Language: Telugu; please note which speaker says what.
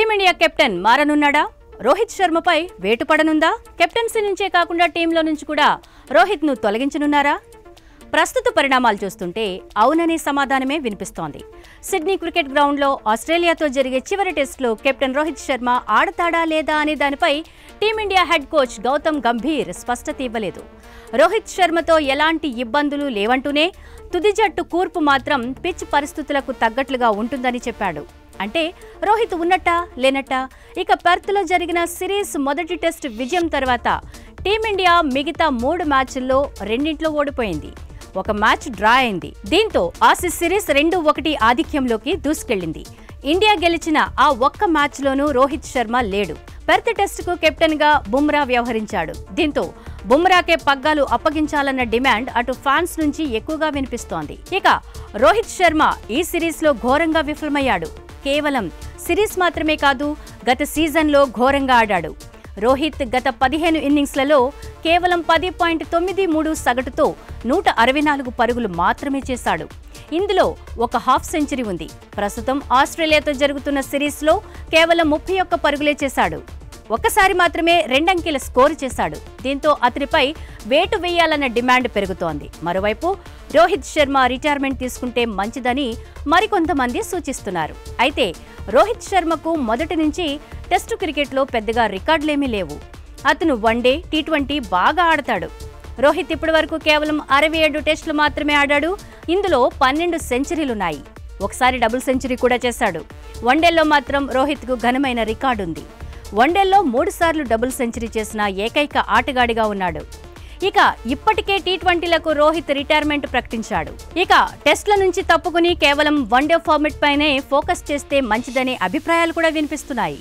Speaker 1: టీమిండియా కెప్టెన్ మారనున్నాడా? రోహిత్ శర్మపై వేటు పడనుందా? కెప్టెన్సీ నుంచే కాకుండా టీంలో నుంచి కూడా రోహిత్ను తొలగించనున్నారా? ప్రస్తుత పరిణామాలు చూస్తుంటే అవుననే సమాధానమే వినిపిస్తోంది. సిడ్నీ క్రికెట్ గ్రౌండ్లో ఆస్ట్రేలియాతో జరిగే చివరి టెస్టులో కెప్టెన్ రోహిత్ శర్మ ఆడతాడా లేదా అనే దానిపై team India head coach Gautam Gambhir స్పష్టత ఇవ్వలేదు. రోహిత్ శర్మతో ఎలాంటి ఇబ్బందులు లేవంటూనే తుది జట్టు కూర్పు మాత్రం పిచ్ పరిస్థితులకు తగ్గట్లుగా ఉంటుందని చెప్పాడు. అంటే రోహిత్ ఉన్నట్టా లేనట్టా? ఇక పెర్త్లో జరిగిన సిరీస్ మొదటి టెస్ట్ విజయం తర్వాత టీమిండియా మిగతా 3 మ్యాచ్ల్లో 2 ఓడిపోయింది. ఒక మ్యాచ్ డ్రా అయింది. దీంతో ఆసీస్ సిరీస్ 2-1 ఆధిక్యంలోకి దూసుకెళ్లింది. ఇండియా గెలిచిన ఆ ఒక్క మ్యాచ్లోనూ రోహిత్ శర్మ లేడు. పెర్త్ టెస్టుకు కెప్టెన్గా బుమ్రా వ్యవహరించాడు. దీంతో బుమ్రాకే పగ్గాలు అప్పగించాలన్న డిమాండ్ అటు ఫ్యాన్స్ నుంచి ఎక్కువగా వినిపిస్తోంది. ఇక రోహిత్ శర్మ ఈ సిరీస్లో ఘోరంగా విఫలమయ్యాడు. కేవలం సిరీస్ మాత్రమే కాదు, గత సీజన్లో ఘోరంగా ఆడాడు. రోహిత్ గత 15 ఇన్నింగ్స్లలో కేవలం 10.93 సగటుతో 164 పరుగులు మాత్రమే చేశాడు. ఇందులో ఒక హాఫ్ సెంచరీ ఉంది. ప్రస్తుతం ఆస్ట్రేలియాతో జరుగుతున్న సిరీస్లో కేవలం 31 పరుగులే చేశాడు. ఒక్కసారి మాత్రమే 2 అంకెల స్కోరు చేశాడు. దీంతో అతనిపై వేటు వేయాలన్న డిమాండ్ పెరుగుతోంది. మరోవైపు రోహిత్ శర్మ రిటైర్మెంట్ తీసుకుంటే మంచిదని మరికొంతమంది సూచిస్తున్నారు. అయితే రోహిత్ శర్మకు మొదటి నుంచి టెస్టు క్రికెట్లో పెద్దగా రికార్డులేమీ లేవు. అతను వన్డే, టీ20 బాగా ఆడతాడు. రోహిత్ ఇప్పటివరకు కేవలం 67 టెస్టులు మాత్రమే ఆడాడు. ఇందులో 12 సెంచరీలున్నాయి. ఒకసారి డబుల్ సెంచరీ కూడా చేశాడు. వన్డేల్లో మాత్రం రోహిత్కు ఘనమైన రికార్డుంది. వన్డేల్లో 3 సార్లు డబుల్ సెంచరీ చేసిన ఏకైక ఆటగాడిగా ఉన్నాడు. ఇక ఇప్పటికే టీ20లకు రోహిత్ రిటైర్మెంట్ ప్రకటించాడు. ఇక టెస్ట్ల నుంచి తప్పుకుని కేవలం వన్డే ఫార్మెట్ పైనే ఫోకస్ చేస్తే మంచిదనే అభిప్రాయాలు కూడా వినిపిస్తున్నాయి.